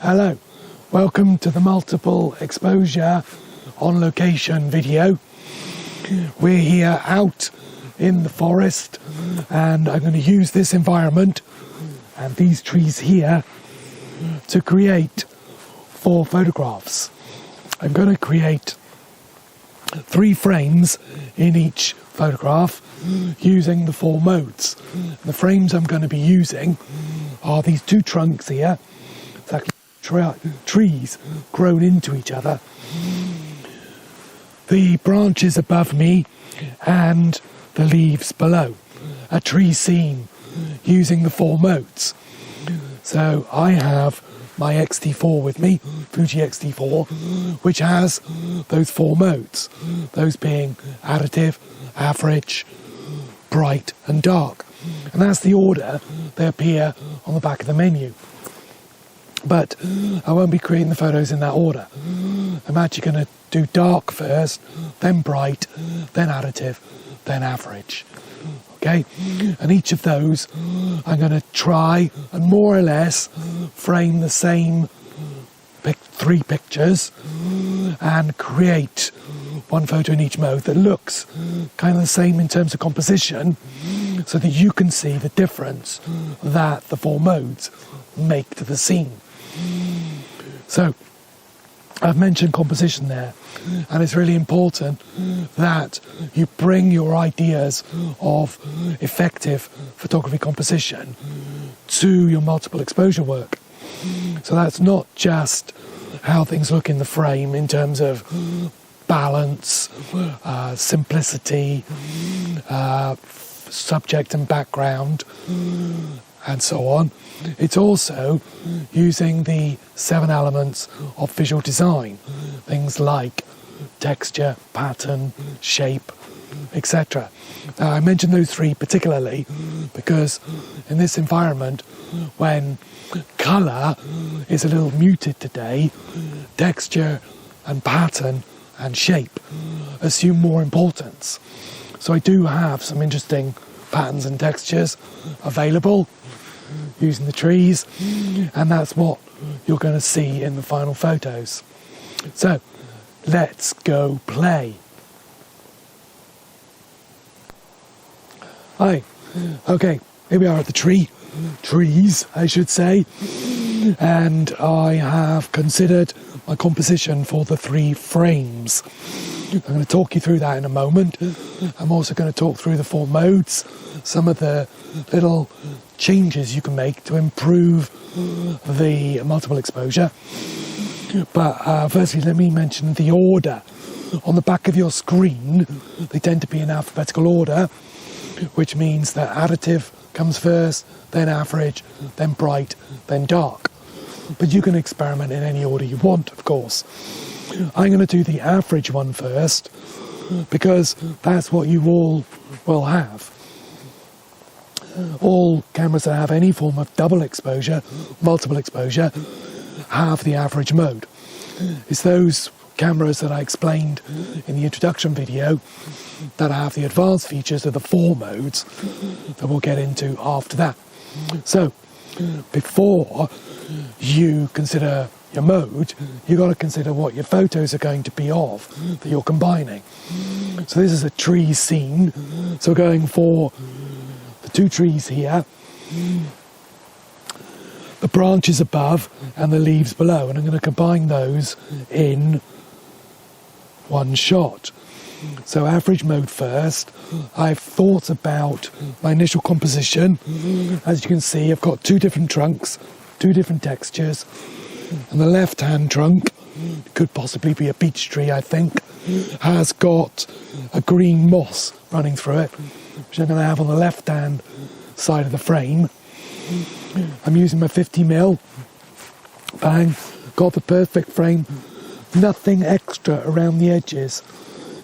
Hello, welcome to the multiple exposure on location video. We're here out in the forest and I'm going to use this environment and these trees here to create 4 photographs. I'm going to create 3 frames in each photograph using the 4 modes. The frames I'm going to be using are these 2 trunks here. It's actually trees grown into each other, the branches above me and the leaves below. A tree scene using the 4 modes. So I have my X-T4 with me, Fuji X-T4, which has those 4 modes, those being additive, average, bright and dark. And that's the order they appear on the back of the menu. But I won't be creating the photos in that order. I'm actually going to do dark first, then bright, then additive, then average. Okay? And each of those I'm going to try and more or less frame the same 3 pictures and create 1 photo in each mode that looks kind of the same in terms of composition, so that you can see the difference that the 4 modes make to the scene. So I've mentioned composition there, and it's really important that you bring your ideas of effective photography composition to your multiple exposure work. So that's not just how things look in the frame in terms of balance, simplicity, subject and background, and so on. It's also using the 7 elements of visual design, things like texture, pattern, shape, etc. Now, I mention those 3 particularly because in this environment, when colour is a little muted today, texture and pattern and shape assume more importance. So I do have some interesting patterns and textures available using the trees, and that's what you're going to see in the final photos. So let's go play. Hi. Okay, here we are at the trees I should say, and I have considered my composition for the 3 frames. I'm going to talk you through that in a moment. I'm also going to talk through the 4 modes, some of the little changes you can make to improve the multiple exposure. But firstly, let me mention the order. On the back of your screen, they tend to be in alphabetical order, which means that additive comes first, then average, then bright, then dark. But you can experiment in any order you want, of course. I'm going to do the average one first, because that's what you all will have. All cameras that have any form of double exposure, multiple exposure, have the average mode. It's those cameras that I explained in the introduction video that have the advanced features of the 4 modes that we'll get into after that. So, before you consider your mode, you've got to consider what your photos are going to be of that you're combining. So this is a tree scene, so going for the 2 trees here, the branches above and the leaves below, and I'm going to combine those in 1 shot. So average mode first. I've thought about my initial composition. As you can see, I've got 2 different trunks, 2 different textures, and the left hand trunk, could possibly be a beech tree I think, has got a green moss running through it, which I'm going to have on the left hand side of the frame. I'm using my 50mm, bang, got the perfect frame, nothing extra around the edges,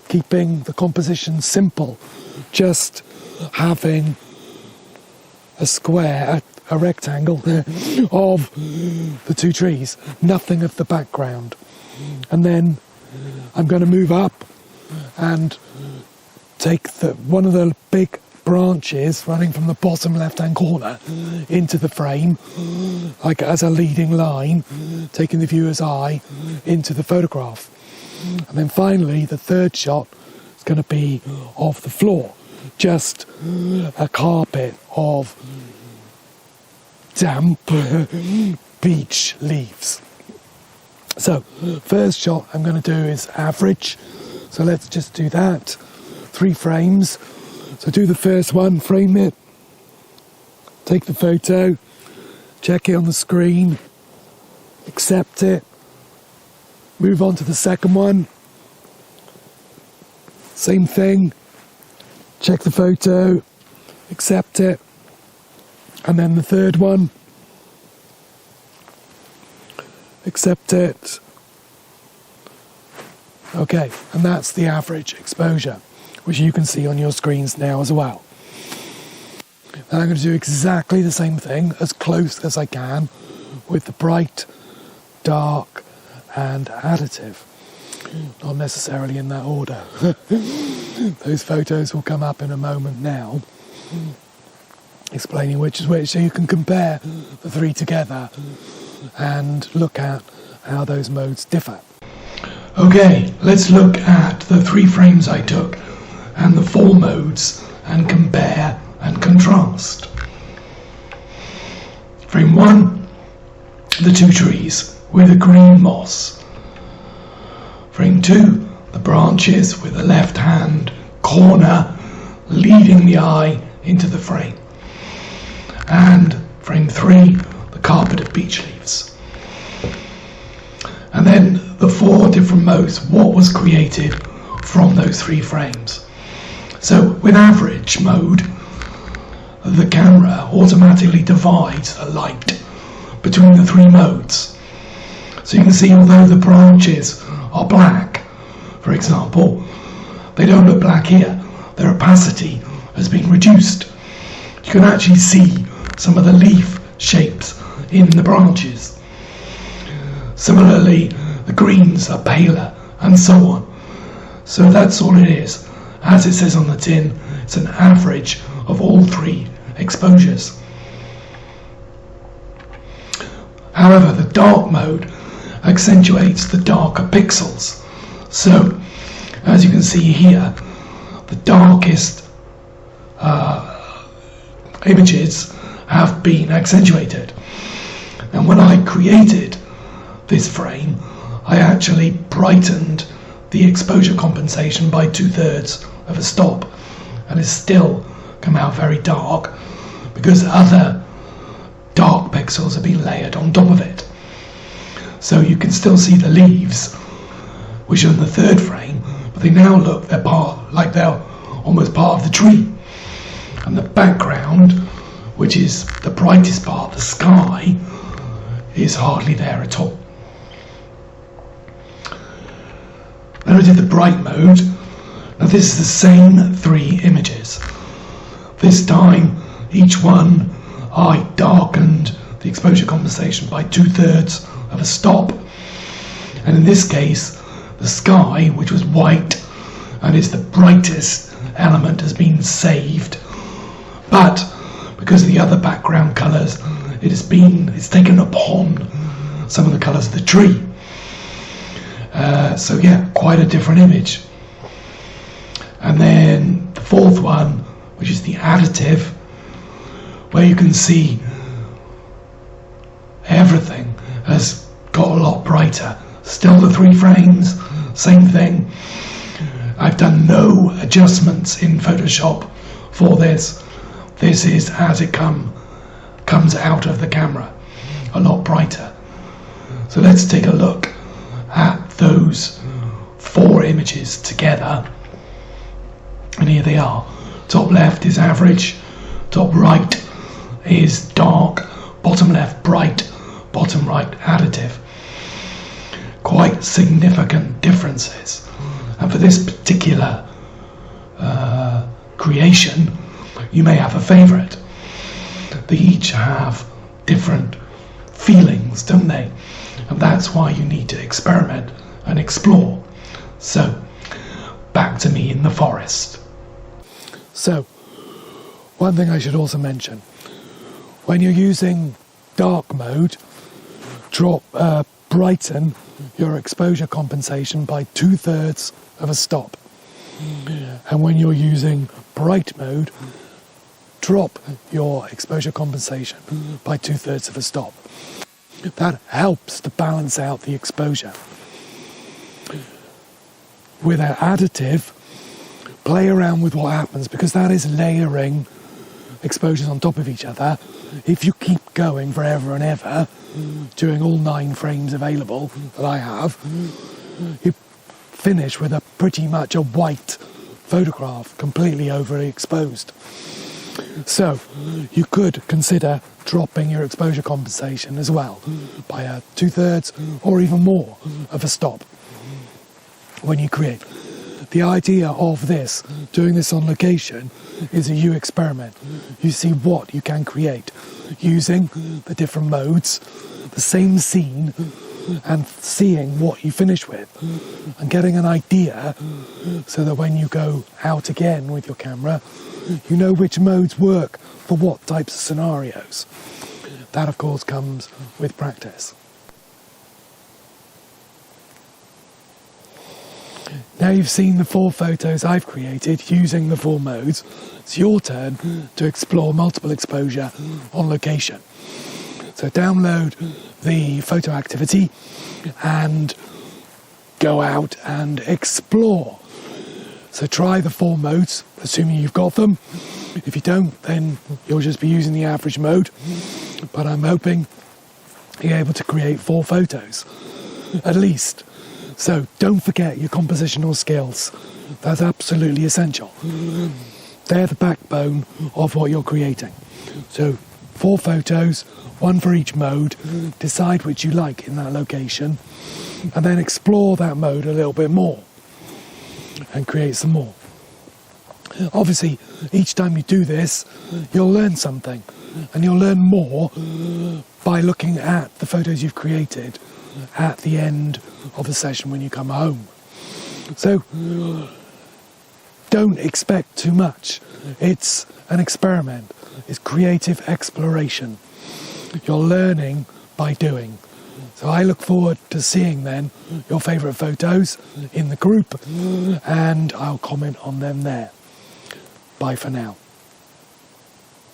keeping the composition simple, just having a square, a rectangle of the 2 trees, nothing of the background. And then I'm going to move up and take one of the big branches running from the bottom left-hand corner into the frame, like as a leading line, taking the viewer's eye into the photograph. And then finally, the third shot is going to be of the floor, just a carpet of damp beach leaves. So, first shot I'm going to do is average. So let's just do that. 3 frames. So do the first one, frame it, take the photo, check it on the screen, accept it, move on to the second one. Same thing, check the photo, accept it, and then the third one, accept it. Okay, and that's the average exposure, which you can see on your screens now as well. Then I'm going to do exactly the same thing, as close as I can, with the bright, dark, and additive. Not necessarily in that order. Those photos will come up in a moment now, explaining which is which, so you can compare the 3 together and look at how those modes differ. Okay, let's look at the 3 frames I took and the 4 modes and compare and contrast. Frame 1, the 2 trees with the green moss. Frame 2, the branches with the left hand corner leading the eye into the frame. And frame 3, the carpet of beech leaves. And then the 4 different modes, what was created from those 3 frames. So with average mode, the camera automatically divides the light between the 3 modes. So you can see, although the branches are black, for example, they don't look black here. Their opacity has been reduced. You can actually see some of the leaf shapes in the branches. Similarly, the greens are paler, and so on. So that's all it is. As it says on the tin, it's an average of all 3 exposures. However, the dark mode accentuates the darker pixels. So, as you can see here, the darkest images have been accentuated. And when I created this frame, I actually brightened the exposure compensation by 2/3 of a stop, and it's still come out very dark because other dark pixels have been layered on top of it. So you can still see the leaves, which are in the 3rd frame, but they now look they're almost part of the tree. And the background, which is the brightest part, the sky, is hardly there at all. Then I did the bright mode. Now this is the same 3 images. This time, each one I darkened the exposure compensation by 2/3 of a stop. And in this case, the sky, which was white and is the brightest element, has been saved. But because of the other background colours, it's taken upon some of the colours of the tree. So yeah, quite a different image. And then the 4th one, which is the additive, where you can see everything has got a lot brighter. Still the 3 frames, same thing. I've done no adjustments in Photoshop for this. This is as it comes out of the camera, a lot brighter. So let's take a look at those 4 images together. And here they are. Top left is average, top right is dark, bottom left bright, bottom right additive. Quite significant differences. And for this particular creation, you may have a favourite. They each have different feelings, don't they? And that's why you need to experiment and explore. So, back to me in the forest. So, One thing I should also mention, when you're using dark mode, brighten your exposure compensation by 2/3 of a stop. And when you're using bright mode, drop your exposure compensation by 2/3 of a stop. That helps to balance out the exposure. With an additive, play around with what happens, because that is layering exposures on top of each other. If you keep going forever and ever, doing all 9 frames available that I have, you finish with a pretty much a white photograph, completely overly exposed. So you could consider dropping your exposure compensation as well by a 2/3 or even more of a stop when you create. The idea of this, doing this on location, is that you experiment. You see what you can create using the different modes, the same scene, and seeing what you finish with and getting an idea so that when you go out again with your camera, you know which modes work for what types of scenarios. That, of course, comes with practice. Now you've seen the 4 photos I've created using the 4 modes. It's your turn to explore multiple exposure on location. So download the photo activity and go out and explore. So try the 4 modes, assuming you've got them. If you don't, then you'll just be using the average mode. But I'm hoping you're able to create 4 photos, at least. So don't forget your compositional skills. That's absolutely essential. They're the backbone of what you're creating. So 4 photos, 1 for each mode. Decide which you like in that location, and then explore that mode a little bit more and create some more. Obviously, each time you do this, you'll learn something, and you'll learn more by looking at the photos you've created at the end of the session when you come home. So don't expect too much. It's an experiment. It's creative exploration. You're learning by doing. So I look forward to seeing then your favourite photos in the group, and I'll comment on them there. Bye for now.